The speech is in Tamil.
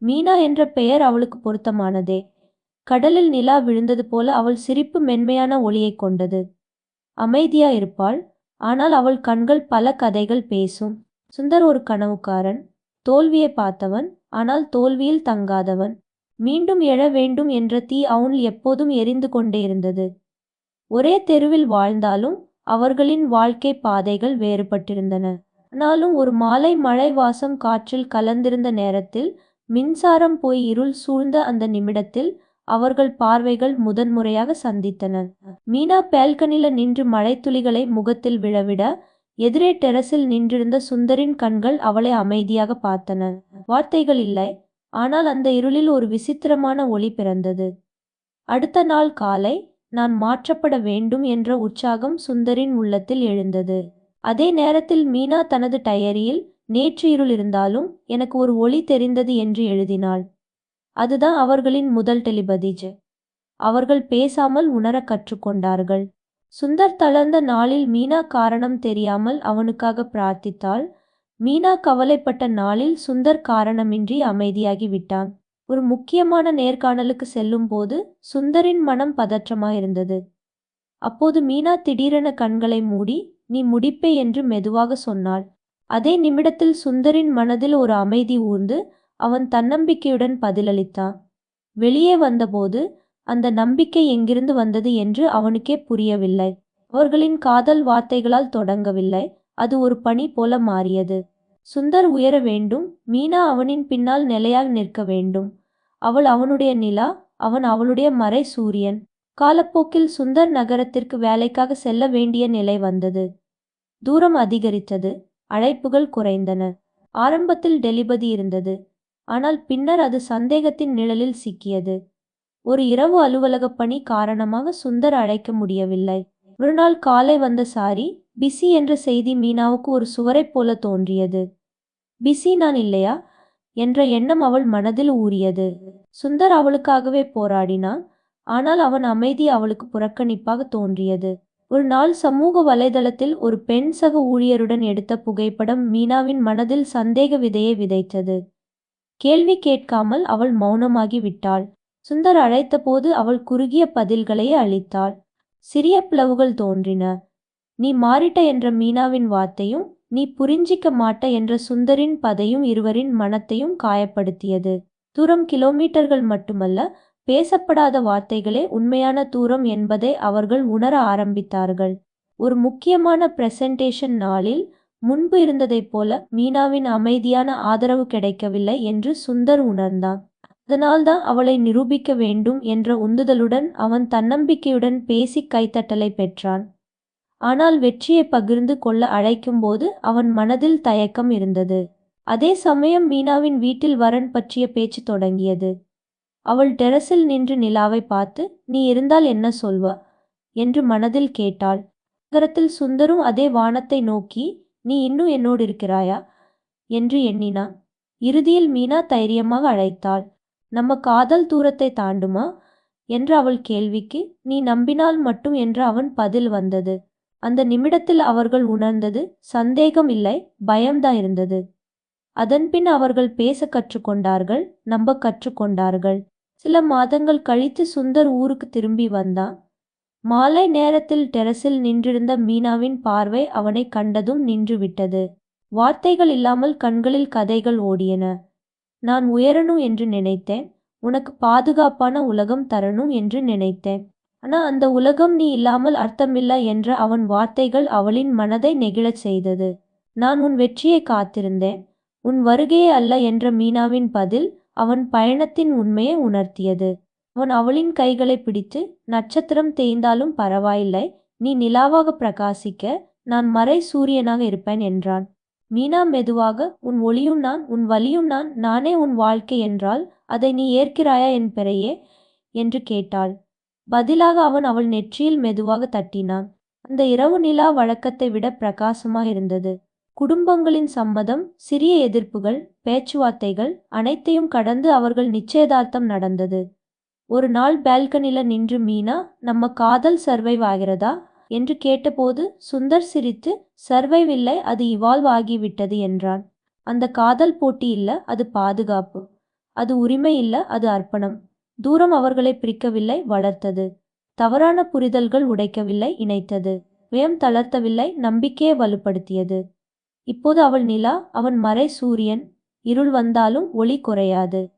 மீனா என்ற பெயர் அவளுக்கு பொருத்தமானதே. கடலில் நிலா விழுந்தது போல அவள் சிரிப்பு மென்மையான ஒளியைக் கொண்டது. அமைதியா இருப்பாள், ஆனால் அவள் கண்கள் பல கதைகள் பேசும். சுந்தர் ஒரு கனவுக்காரன், தோல்வியை பார்த்தவன், ஆனால் தோல்வியில் தங்காதவன். மீண்டும் எழ வேண்டும் என்ற தீ அவனுள் எப்போதும் எரிந்து கொண்டே இருந்தது. ஒரே தெருவில் வாழ்ந்தாலும் அவர்களின் வாழ்க்கை பாதைகள் வேறுபட்டிருந்தன. ஆனாலும் ஒரு மாலை மழை வாசம் காற்றில் கலந்திருந்த நேரத்தில், மின்சாரம் போய் இருள் சூழ்ந்த அந்த நிமிடத்தில் அவர்கள் பார்வைகள் முதன்முறையாக சந்தித்தன. மீனா பால்கனில நின்று மழைத்துளிகளை முகத்தில் விழவிட, எதிரே டெரஸில் நின்றிருந்த சுந்தரின் கண்கள் அவளை அமைதியாக பார்த்தன. வார்த்தைகள் இல்லை, ஆனால் அந்த இருளில் ஒரு விசித்திரமான ஒளி பிறந்தது. அடுத்த நாள் காலை, நான் மாற்றப்பட வேண்டும் என்ற உற்சாகம் சுந்தரின் உள்ளத்தில் எழுந்தது. அதே நேரத்தில் மீனா தனது டைரியில், நேற்று இருள் இருந்தாலும் எனக்கு ஒரு ஒளி தெரிந்தது என்று எழுதினாள். அதுதான் அவர்களின் முதல் டெலிபதிஜ். அவர்கள் பேசாமல் உணர கற்றுக்கொண்டார்கள். சுந்தர் தளர்ந்த நாளில் மீனா காரணம் தெரியாமல் அவனுக்காக பிரார்த்தித்தாள். மீனா கவலைப்பட்ட நாளில் சுந்தர் காரணமின்றி அமைதியாகி விட்டான். ஒரு முக்கியமான நேர்காணலுக்கு செல்லும் போது சுந்தரின் மனம் பதற்றமாயிருந்தது. அப்போது மீனா திடீரென கண்களை மூடி, நீ முடிப்பே என்று மெதுவாக சொன்னாள். அதே நிமிடத்தில் சுந்தரின் மனதில் ஒரு அமைதி ஊர்ந்து அவன் தன்னம்பிக்கையுடன் பதிலளித்தான். வெளியே வந்தபோது அந்த நம்பிக்கை எங்கிருந்து வந்தது என்று அவனுக்கே புரியவில்லை. அவர்களின் காதல் வார்த்தைகளால் தொடங்கவில்லை, அது ஒரு பனி போல மாறியது. சுந்தர் உயர வேண்டும், மீனா அவனின் பின்னால் நிலையாக நிற்க வேண்டும். அவள் அவனுடைய நிலா, அவன் அவளுடைய மறை சூரியன். காலப்போக்கில் சுந்தர் நகரத்திற்கு வேலைக்காக செல்ல வேண்டிய நிலை வந்தது. தூரம் அதிகரித்தது, அழைப்புகள் குறைந்தன. ஆரம்பத்தில் டெலிபதி இருந்தது, ஆனால் பின்னர் அது சந்தேகத்தின் நிழலில் சிக்கியது. ஒரு இரவு அலுவலக பணி காரணமாக சுந்தர் அழைக்க முடியவில்லை. ஒரு நாள் காலை வந்த சாரி, பிஸி என்ற செய்தி மீனாவுக்கு ஒரு சுவரைப் போல தோன்றியது. பிஸி நான் இல்லையா என்ற எண்ணம் அவள் மனதில் ஊறியது. சுந்தர் அவளுக்காகவே போராடினான், ஆனால் அவன் அமைதி அவளுக்கு புறக்கணிப்பாக தோன்றியது. ஒரு நாள் சமூக வலைதளத்தில் ஒரு பெண் சக ஊழியருடன் எடுத்த புகைப்படம் மீனாவின் மனதில் சந்தேக விதையை விதைத்தது. கேள்வி கேட்காமல் அவள் மௌனமாகி விட்டாள். சுந்தர் அழைத்தபோது அவள் குறுகிய பதில்களையே அளித்தாள். சிறிய பிளவுகள் தோன்றின. நீ மாறிட்ட என்ற மீனாவின் வார்த்தையும், நீ புரிஞ்சிக்க மாட்ட என்ற சுந்தரின் பதையும் இருவரின் மனத்தையும் காயப்படுத்தியது. தூரம் கிலோமீட்டர்கள் மட்டுமல்ல, பேசப்படாத வார்த்தைகளே உண்மையான தூரம் என்பதை அவர்கள் உணர ஆரம்பித்தார்கள். ஒரு முக்கியமான பிரசன்டேஷன் நாளில் முன்பு இருந்ததைப் போல மீனாவின் அமைதியான ஆதரவு கிடைக்கவில்லை என்று சுந்தர் உணர்ந்தான். அதனால்தான் அவளை நிரூபிக்க வேண்டும் என்ற உந்துதலுடன் அவன் தன்னம்பிக்கையுடன் பேசி கைத்தட்டலை பெற்றான். ஆனால் வெற்றியை பகிர்ந்து கொள்ள அழைக்கும்போது அவன் மனதில் தயக்கம் இருந்தது. அதே சமயம் மீனாவின் வீட்டில் வரன் பற்றிய பேச்சு தொடங்கியது. அவள் டெரஸில் நின்று நிலாவை பார்த்து, நீ இருந்தால் என்ன சொல்வ என்று மனதில் கேட்டாள். நகரத்தில் சுந்தரும் அதே வானத்தை நோக்கி, நீ இன்னும் என்னோடு இருக்கிறாயா என்று எண்ணினான். இறுதியில் மீனா தைரியமாக அழைத்தாள். நம்ம காதல் தூரத்தை தாண்டுமா என்ற அவள் கேள்விக்கு, நீ நம்பினால் மட்டும் என்ற அவன் பதில் வந்தது. அந்த நிமிடத்தில் அவர்கள் உணர்ந்தது சந்தேகம் இல்லை, பயம்தான் இருந்தது. அதன்பின் அவர்கள் பேச கற்றுக்கொண்டார்கள், நம்ப கற்றுக்கொண்டார்கள். சில மாதங்கள் கழித்து சுந்தர் ஊருக்கு திரும்பி வந்தான். மாலை நேரத்தில் டெரஸில் நின்றிருந்த மீனாவின் பார்வை அவனை கண்டதும் நின்று விட்டது. வார்த்தைகள் இல்லாமல் கண்களில் கதைகள் ஓடியன. நான் உயரணும் என்று நினைத்தேன், உனக்கு பாதுகாப்பான உலகம் தரணும் என்று நினைத்தேன். ஆனா அந்த உலகம் நீ இல்லாமல் அர்த்தமில்லை என்ற அவன் வார்த்தைகள் அவளின் மனதை நெகிழச் செய்தது. நான் உன் வெற்றியை காத்திருந்தேன், உன் வருகையே அல்ல என்ற மீனாவின் பதில் அவன் பயணத்தின் உண்மையை உணர்த்தியது. அவன் அவளின் கைகளை பிடித்து, நட்சத்திரம் தேய்ந்தாலும் பரவாயில்லை, நீ நிலாவாக பிரகாசிக்க, நான் மறை சூரியனாக இருப்பேன் என்றான். மீனா மெதுவாக, உன் ஒளியும் நான், உன் வலியும் நான், நானே உன் வாழ்க்கை என்றால், அதை நீ ஏற்கிறாயா என் பெறையே என்று கேட்டாள். பதிலாக அவன் அவள் நெற்றியில் மெதுவாக தட்டினான். அந்த இரவு நிலா வழக்கத்தை விட பிரகாசமாயிருந்தது. குடும்பங்களின் சம்மதம், சிறிய எதிர்ப்புகள், பேச்சுவார்த்தைகள் அனைத்தையும் கடந்து அவர்கள் நிச்சயதார்த்தம் நடந்தது. ஒரு நாள் பால்கனில நின்று மீனா, நம்ம காதல் சர்வைவ் ஆகிறதா என்று கேட்டபோது சுந்தர் சிரித்து, சர்வைவ் இல்லை, அது இவால்வ் ஆகிவிட்டது என்றான். அந்த காதல் போட்டி இல்ல, அது பாதுகாப்பு. அது உரிமை இல்ல, அது அர்ப்பணம். தூரம் அவர்களை பிரிக்கவில்லை, வளர்த்தது. தவறான புரிதல்கள் உடைக்கவில்லை, இணைத்தது. பயம் தளர்த்தவில்லை, நம்பிக்கையை வலுப்படுத்தியது. இப்போது அவள் நிலா, அவன் மறை சூரியன். இருள் வந்தாலும் ஒளி குறையாது.